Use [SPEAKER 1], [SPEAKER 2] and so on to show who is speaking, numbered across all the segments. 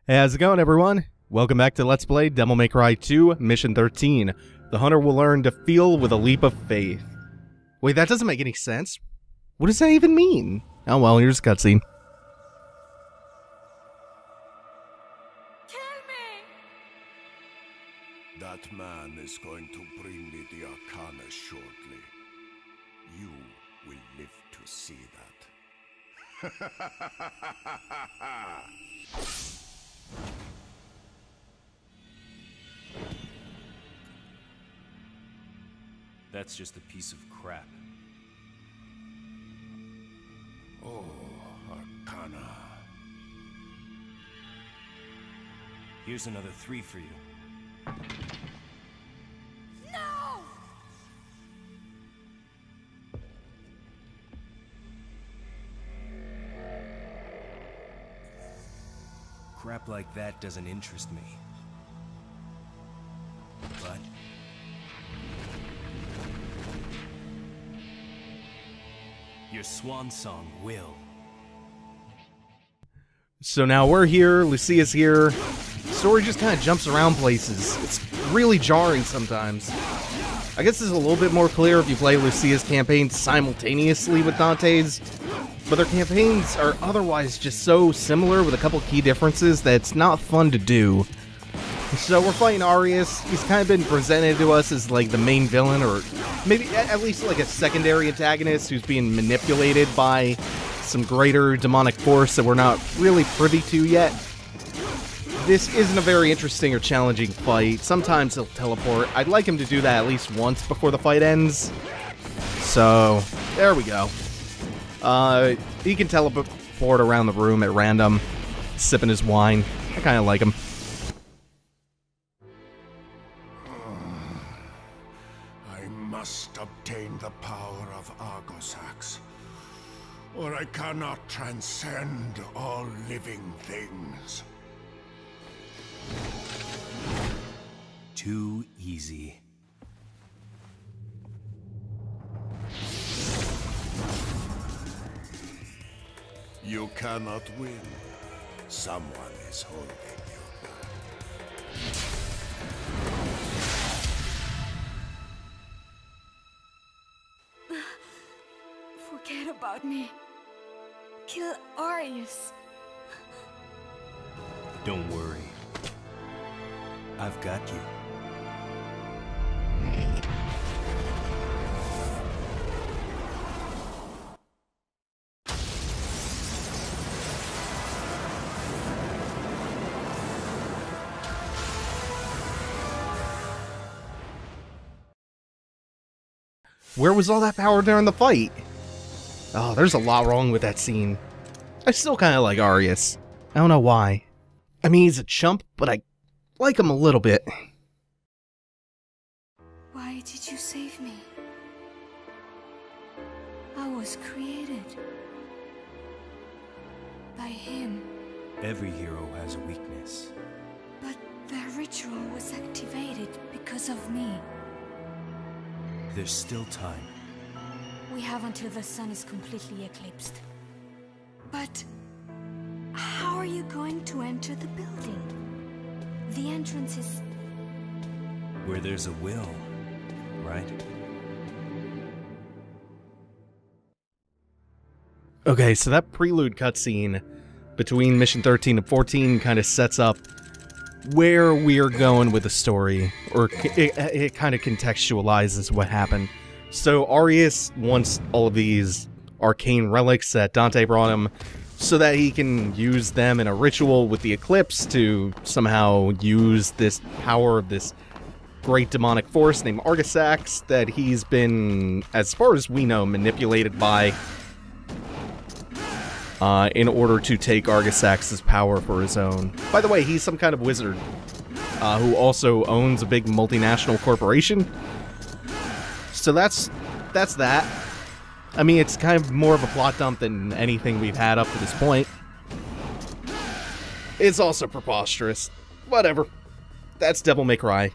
[SPEAKER 1] Hey, how's it going, everyone? Welcome back to Let's Play Devil May Cry 2, Mission 13. The hunter will learn to feel with a leap of faith. Wait, that doesn't make any sense. What does that even mean? Oh well, here's a cutscene.
[SPEAKER 2] Kill me!
[SPEAKER 3] That man is going to bring me the Arcana shortly. You will live to see that.
[SPEAKER 4] That's just a piece of crap.
[SPEAKER 3] Oh, Arcana.
[SPEAKER 4] Here's another 3 for you.
[SPEAKER 2] No!
[SPEAKER 4] Crap like that doesn't interest me. But your swan song will.
[SPEAKER 1] So now we're here, Lucia's here. The story just kind of jumps around places. It's really jarring sometimes. I guess this is a little bit more clear if you play Lucia's campaign simultaneously with Dante's, but their campaigns are otherwise just so similar with a couple key differences that it's not fun to do. So we're fighting Arius. He's kind of been presented to us as like the main villain, or maybe at least like a secondary antagonist who's being manipulated by some greater demonic force that we're not really privy to yet. This isn't a very interesting or challenging fight. Sometimes he'll teleport. I'd like him to do that at least once before the fight ends. So, there we go. He can teleport around the room at random, sipping his wine. I kind of like him.
[SPEAKER 3] I must obtain the power of Argosax, or I cannot transcend all living things.
[SPEAKER 4] Too easy.
[SPEAKER 3] You cannot win. Someone is holding you.
[SPEAKER 2] Forget about me. Kill Arius.
[SPEAKER 4] Don't worry. I've got you.
[SPEAKER 1] Where was all that power during the fight? Oh, there's a lot wrong with that scene. I still kind of like Arius. I don't know why. I mean, he's a chump, but I like him a little bit.
[SPEAKER 2] Why did you save me? I was created by him.
[SPEAKER 4] Every hero has a weakness.
[SPEAKER 2] But the ritual was activated because of me.
[SPEAKER 4] There's still time.
[SPEAKER 2] We have until the sun is completely eclipsed. But how are you going to enter the building? The entrance is...
[SPEAKER 4] Where there's a will, right?
[SPEAKER 1] Okay, so that prelude cutscene between Mission 13 and 14 kind of sets up where we're going with the story, or it kind of contextualizes what happened. So Arius wants all of these arcane relics that Dante brought him so that he can use them in a ritual with the Eclipse to somehow use this power of this great demonic force named Argosax that he's been, as far as we know, manipulated by in order to take Argosax's power for his own. By the way, he's some kind of wizard who also owns a big multinational corporation. So that's that. I mean, it's kind of more of a plot dump than anything we've had up to this point. It's also preposterous. Whatever. That's Devil May Cry.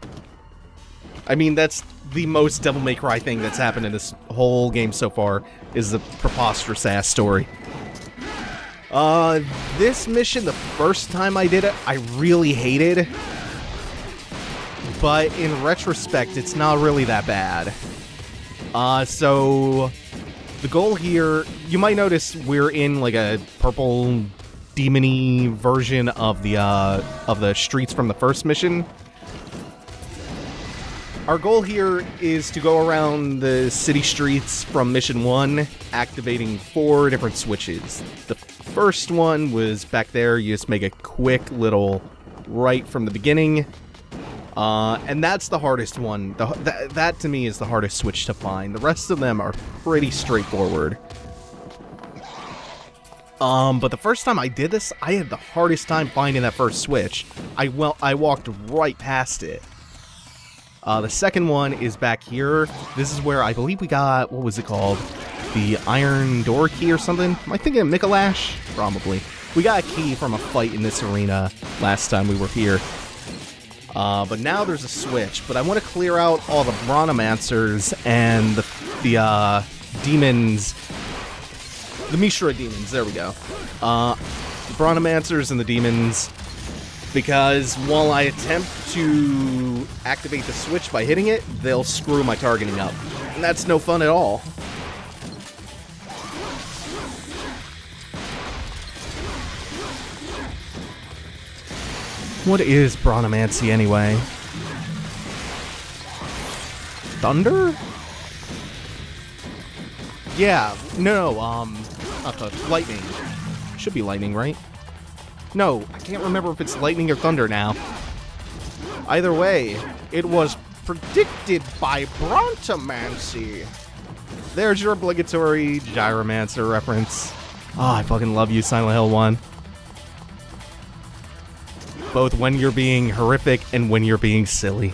[SPEAKER 1] I mean, that's the most Devil May Cry thing that's happened in this whole game so far, is the preposterous-ass story. This mission, the first time I did it, I really hated. But in retrospect, it's not really that bad. So the goal here, you might notice we're in like a purple demon-y version of the streets from the first mission. Our goal here is to go around the city streets from Mission 1, activating 4 different switches. The first one was back there. You just make a quick little right from the beginning. And that's the hardest one. That to me is the hardest switch to find. The rest of them are pretty straightforward. But the first time I did this, I had the hardest time finding that first switch. I walked right past it. The second one is back here. This is where I believe we got, what was it called? The Iron Door Key or something? Am I thinking of Mikolash? Probably. We got a key from a fight in this arena last time we were here. But now there's a switch. But I want to clear out all the Brontomancers and the demons. The Mishra demons, there we go. The Brontomancers and the demons. Because while I attempt to activate the switch by hitting it, they'll screw my targeting up. And that's no fun at all. What is Brontomancy anyway? Thunder? Yeah, no, lightning. Should be lightning, right? No, I can't remember if it's lightning or thunder now. Either way, it was predicted by Brontomancy. There's your obligatory Gyromancer reference. Oh, I fucking love you, Silent Hill 1. Both when you're being horrific and when you're being silly.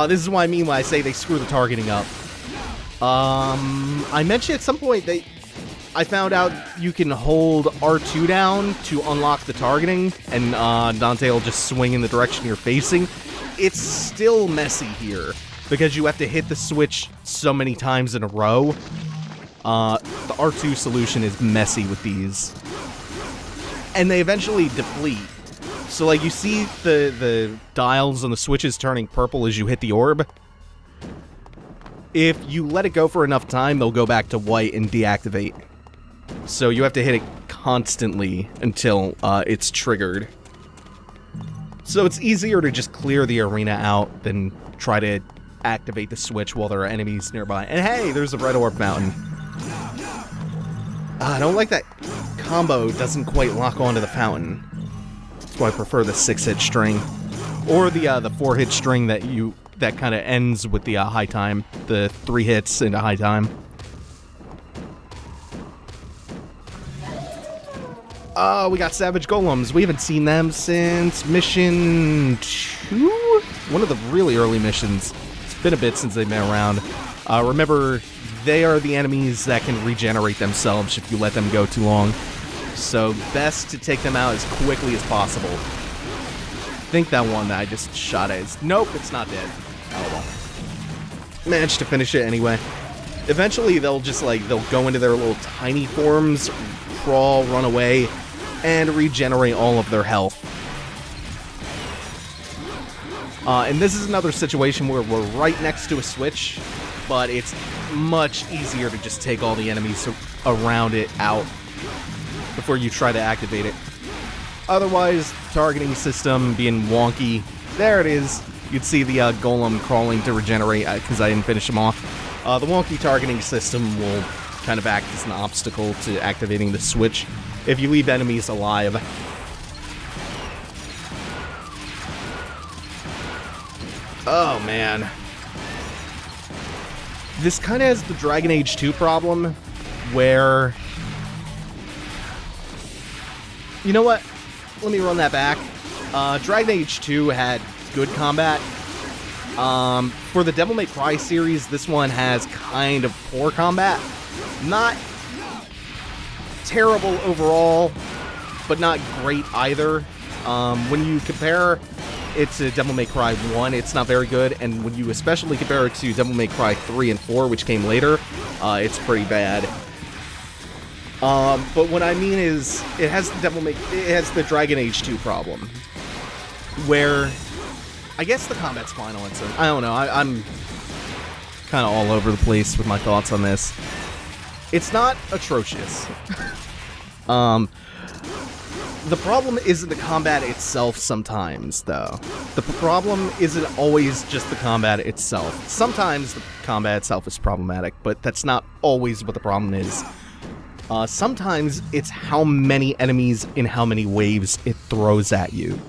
[SPEAKER 1] This is what I mean when I say they screw the targeting up. I mentioned at some point I found out you can hold R2 down to unlock the targeting, and Dante will just swing in the direction you're facing. It's still messy here, because you have to hit the switch so many times in a row. The R2 solution is messy with these. And they eventually deplete. So, like, you see the dials on the switches turning purple as you hit the orb. If you let it go for enough time, they'll go back to white and deactivate. So you have to hit it constantly until it's triggered. So it's easier to just clear the arena out than try to activate the switch while there are enemies nearby. And hey, there's a red orb fountain. I don't like that combo doesn't quite lock onto the fountain. That's why I prefer the 6-hit string. Or the 4-hit string that kind of ends with the high time. The 3 hits into high time. We got Savage Golems. We haven't seen them since Mission 2? One of the really early missions. It's been a bit since they've been around. Remember, they are the enemies that can regenerate themselves if you let them go too long. So, best to take them out as quickly as possible. I think that one that I just shot at is... Nope, it's not dead. Oh well. Managed to finish it anyway. Eventually, they'll just, like, they'll go into their little tiny forms, crawl, run away, and regenerate all of their health. And this is another situation where we're right next to a switch, but it's much easier to just take all the enemies around it out before you try to activate it. Otherwise, targeting system being wonky. There it is. You'd see the golem crawling to regenerate because I didn't finish him off. The wonky targeting system will kind of act as an obstacle to activating the switch if you leave enemies alive. Oh, man. This kind of has the Dragon Age 2 problem, where... You know what? Let me run that back. Dragon Age 2 had good combat. For the Devil May Cry series, this one has kind of poor combat. Not terrible overall, but not great either. When you compare it to Devil May Cry 1, it's not very good, and when you especially compare it to Devil May Cry 3 and 4, which came later, it's pretty bad. But what I mean is, it has the Dragon Age 2 problem, where I guess the combat's fine on its own. I don't know. I'm kind of all over the place with my thoughts on this. It's not atrocious. The problem isn't the combat itself sometimes, though. The problem isn't always just the combat itself. Sometimes the combat itself is problematic, but that's not always what the problem is. Sometimes it's how many enemies in how many waves it throws at you,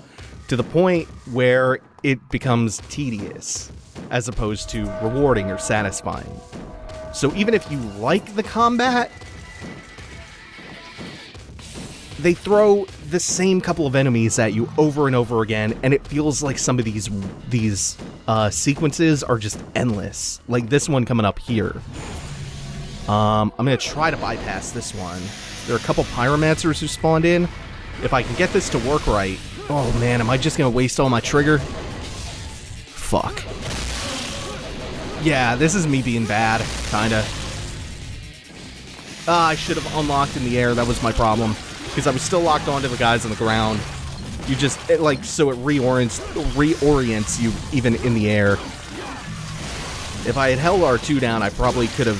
[SPEAKER 1] to the point where it becomes tedious, as opposed to rewarding or satisfying. So even if you like the combat, they throw the same couple of enemies at you over and over again, and it feels like some of these sequences are just endless. Like this one coming up here. I'm gonna try to bypass this one. There are a couple pyromancers who spawned in. If I can get this to work right... Oh man, am I just gonna waste all my trigger? Fuck. Yeah, this is me being bad, kinda. I should have unlocked in the air, that was my problem. Because I was still locked onto the guys on the ground. You just, so it reorients you even in the air. If I had held R2 down, I probably could have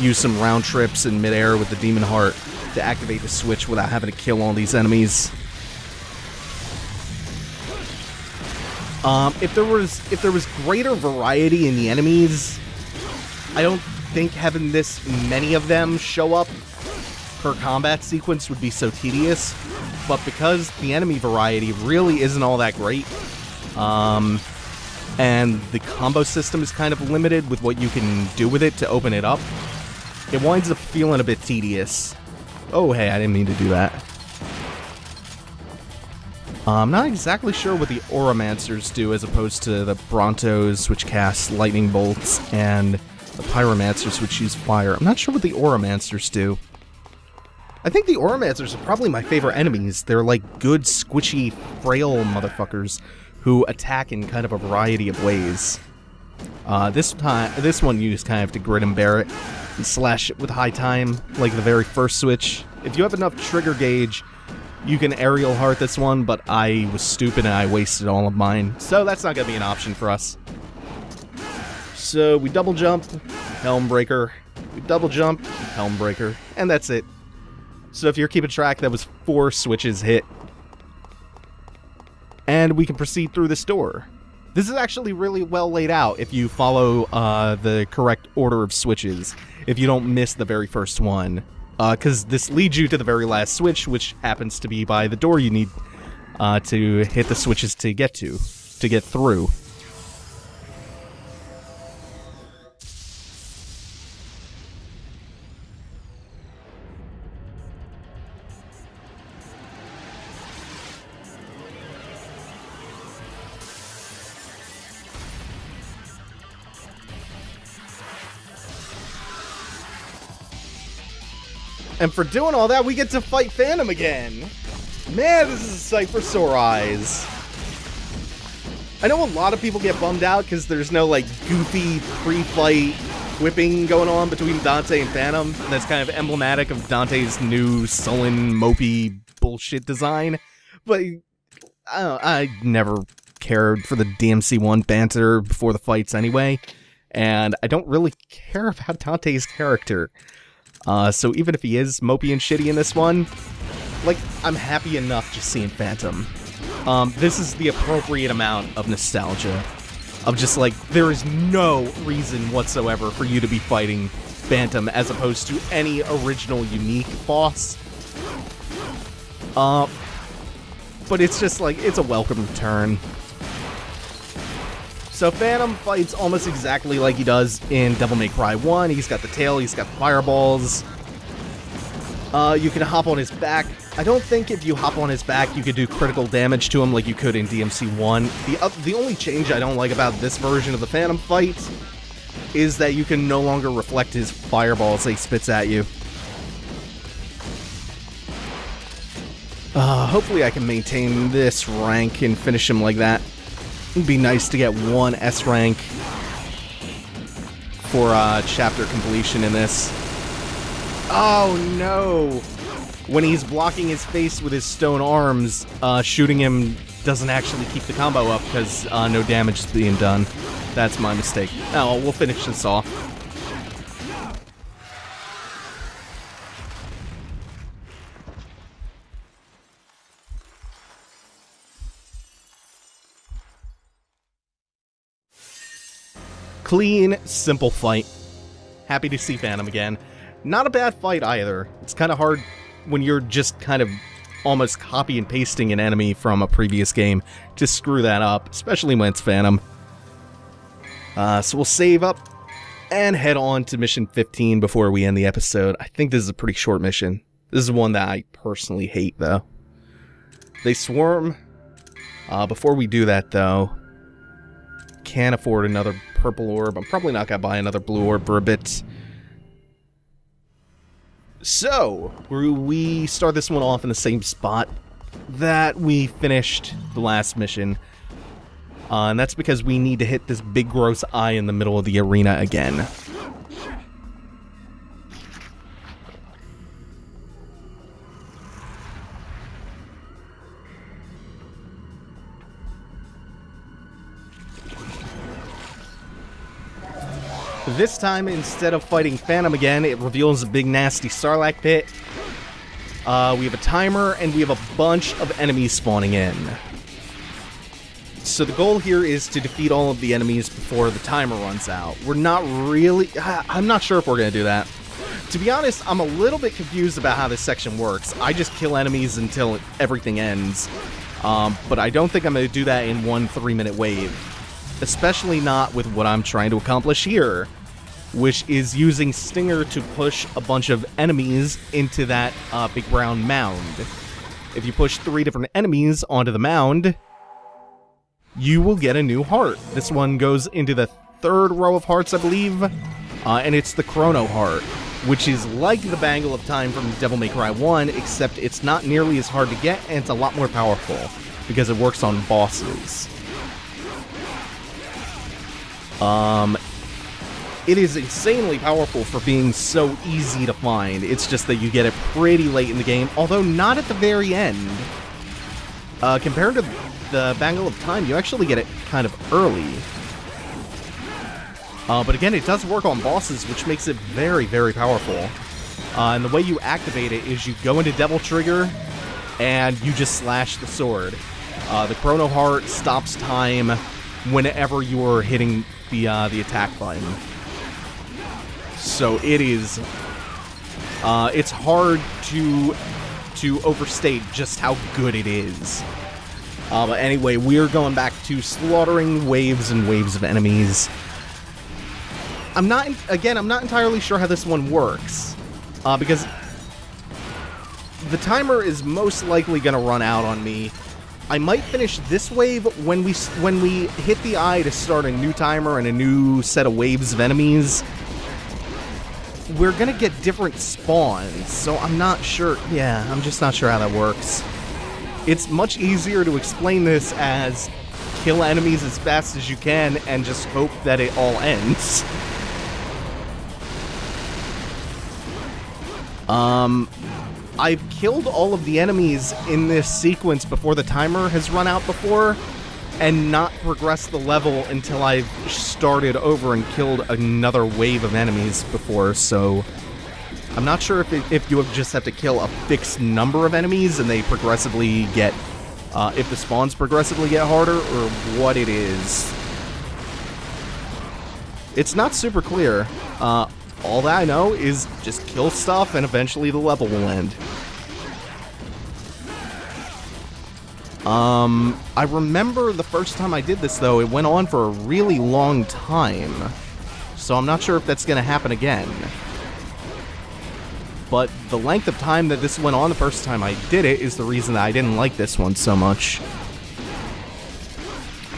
[SPEAKER 1] used some round trips in midair with the Demon Heart to activate the switch without having to kill all these enemies. If there was greater variety in the enemies, I don't think having this many of them show up per combat sequence would be so tedious. But because the enemy variety really isn't all that great, and the combo system is kind of limited with what you can do with it to open it up, it winds up feeling a bit tedious. Oh, hey, I didn't mean to do that. I'm not exactly sure what the Auramancers do as opposed to the Brontos, which cast lightning bolts, and the Pyromancers, which use fire. I'm not sure what the Auramancers do. I think the Auramancers are probably my favorite enemies. They're like good, squishy, frail motherfuckers who attack in kind of a variety of ways. This one you just kind of have to grit and bear it and slash it with high time, like the very first switch. If you have enough trigger gauge, you can aerial heart this one, but I was stupid and I wasted all of mine, so that's not going to be an option for us. So we double jump, Helm Breaker, we double jump, Helm Breaker, and that's it. So if you're keeping track, that was 4 switches hit. And we can proceed through this door. This is actually really well laid out if you follow the correct order of switches, if you don't miss the very first one. Because this leads you to the very last switch, which happens to be by the door you need to hit the switches to get through. And for doing all that, we get to fight Phantom again. Man, this is a sight for sore eyes. I know a lot of people get bummed out because there's no, like, goofy pre-fight whipping going on between Dante and Phantom. And that's kind of emblematic of Dante's new sullen, mopey bullshit design. But I never cared for the DMC1 banter before the fights anyway. And I don't really care about Dante's character. So even if he is mopey and shitty in this one, like, I'm happy enough just seeing Phantom. This is the appropriate amount of nostalgia. Of just, like, there is no reason whatsoever for you to be fighting Phantom as opposed to any original unique boss. But it's just, like, it's a welcome return. So Phantom fights almost exactly like he does in Devil May Cry 1. He's got the tail, he's got fireballs. You can hop on his back. I don't think if you hop on his back you could do critical damage to him like you could in DMC 1. The only change I don't like about this version of the Phantom fight is that you can no longer reflect his fireballs that he spits at you. Hopefully I can maintain this rank and finish him like that. It'd be nice to get 1 S rank for chapter completion in this. Oh no! When he's blocking his face with his stone arms, shooting him doesn't actually keep the combo up because no damage is being done. That's my mistake. Oh, we'll finish this off. Clean, simple fight. Happy to see Phantom again. Not a bad fight either. It's kind of hard when you're just kind of almost copy and pasting an enemy from a previous game to screw that up, especially when it's Phantom. So we'll save up and head on to mission 15 before we end the episode. I think this is a pretty short mission. This is one that I personally hate, though. They swarm. Before we do that, though, can't afford another purple orb. I'm probably not going to buy another blue orb for a bit. So, we start this one off in the same spot that we finished the last mission. And that's because we need to hit this big gross eye in the middle of the arena again. This time, instead of fighting Phantom again, it reveals a big nasty Sarlacc pit. We have a timer, and we have a bunch of enemies spawning in. So the goal here is to defeat all of the enemies before the timer runs out. We're not really... I'm not sure if we're going to do that. To be honest, I'm a little bit confused about how this section works. I just kill enemies until everything ends. But I don't think I'm going to do that in one 3-minute wave. Especially not with what I'm trying to accomplish here, which is using Stinger to push a bunch of enemies into that big round mound. If you push 3 different enemies onto the mound, you will get a new heart. This one goes into the 3rd row of hearts, I believe, and it's the Chrono Heart, which is like the Bangle of Time from Devil May Cry 1, except it's not nearly as hard to get, and it's a lot more powerful, because it works on bosses. It is insanely powerful for being so easy to find. It's just that you get it pretty late in the game, although not at the very end. Compared to the Bangle of Time, you actually get it kind of early. But again, it does work on bosses, which makes it very, very powerful. And the way you activate it is you go into Devil Trigger, and you just slash the sword. The Chrono Heart stops time whenever you're hitting the attack button. So it is... it's hard to overstate just how good it is. But anyway, we're going back to slaughtering waves and waves of enemies. I'm not entirely sure how this one works. Because the timer is most likely going to run out on me. I might finish this wave when we hit the eye to start a new timer and a new set of waves of enemies. We're gonna get different spawns, so I'm not sure. Yeah, I'm just not sure how that works. It's much easier to explain this as kill enemies as fast as you can and just hope that it all ends. I've killed all of the enemies in this sequence before the timer has run out before, and not progressed the level until I've started over and killed another wave of enemies before, so I'm not sure if you just have to kill a fixed number of enemies and they progressively get, if the spawns progressively get harder, or what it is. It's not super clear. All that I know is just kill stuff and eventually the level will end. I remember the first time I did this, though, it went on for a really long time. So I'm not sure if that's going to happen again. But the length of time that this went on the first time I did it is the reason that I didn't like this one so much.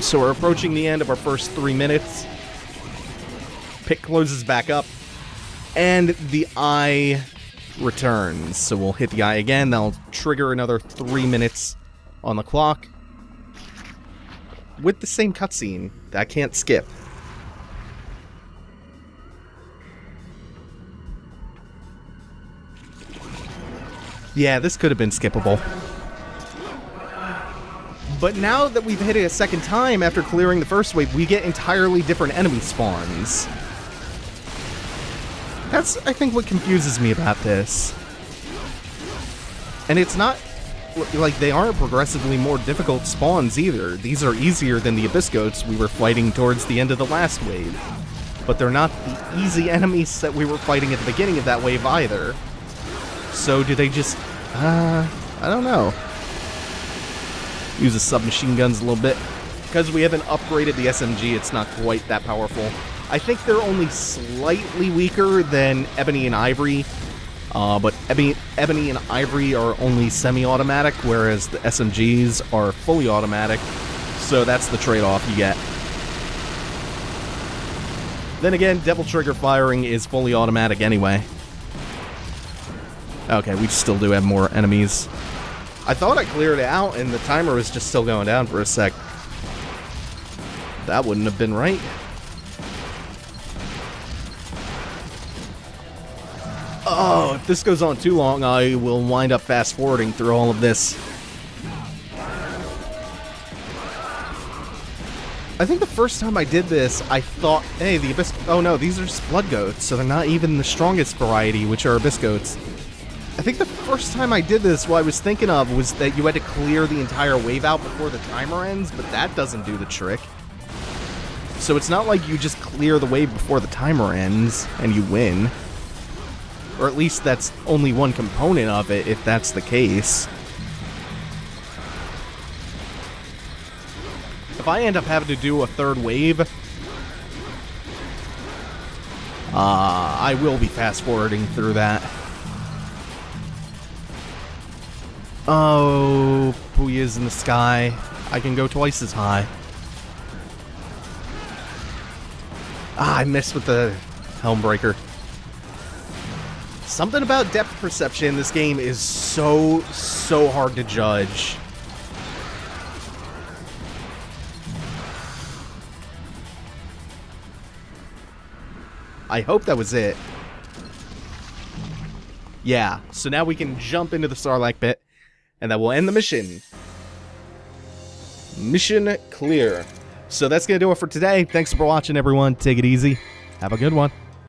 [SPEAKER 1] So we're approaching the end of our first 3 minutes. Pit closes back up. And the eye returns. So we'll hit the eye again. That'll trigger another 3 minutes on the clock, with the same cutscene that I can't skip. Yeah, this could have been skippable. But now that we've hit it a second time after clearing the first wave, we get entirely different enemy spawns. That's, I think, what confuses me about this. And it's not, like, they aren't progressively more difficult spawns either. These are easier than the Abyss Goats we were fighting towards the end of the last wave. But they're not the easy enemies that we were fighting at the beginning of that wave either. So do they just, I don't know. Use the submachine guns a little bit. Because we haven't upgraded the SMG, it's not quite that powerful. I think they're only slightly weaker than Ebony and Ivory. But Ebony and Ivory are only semi-automatic, whereas the SMGs are fully automatic. So that's the trade-off you get. Then again, Devil Trigger firing is fully automatic anyway. Okay, we still do have more enemies. I thought I cleared it out and the timer was just still going down for a sec. That wouldn't have been right. Oh, if this goes on too long, I will wind up fast-forwarding through all of this. I think the first time I did this, I thought, hey, the Abyss... Oh no, these are just Blood Goats, so they're not even the strongest variety, which are Abyss Goats. I think the first time I did this, what I was thinking of was that you had to clear the entire wave out before the timer ends, but that doesn't do the trick. So it's not like you just clear the wave before the timer ends, and you win. Or at least that's only one component of it, if that's the case. If I end up having to do a third wave, I will be fast-forwarding through that. Oh, Puya's in the sky. I can go twice as high. Ah, I missed with the Helmbreaker. Something about depth perception in this game is so hard to judge. I hope that was it. Yeah, so now we can jump into the Sarlacc pit, and that will end the mission. Mission clear. So that's going to do it for today. Thanks for watching, everyone. Take it easy. Have a good one.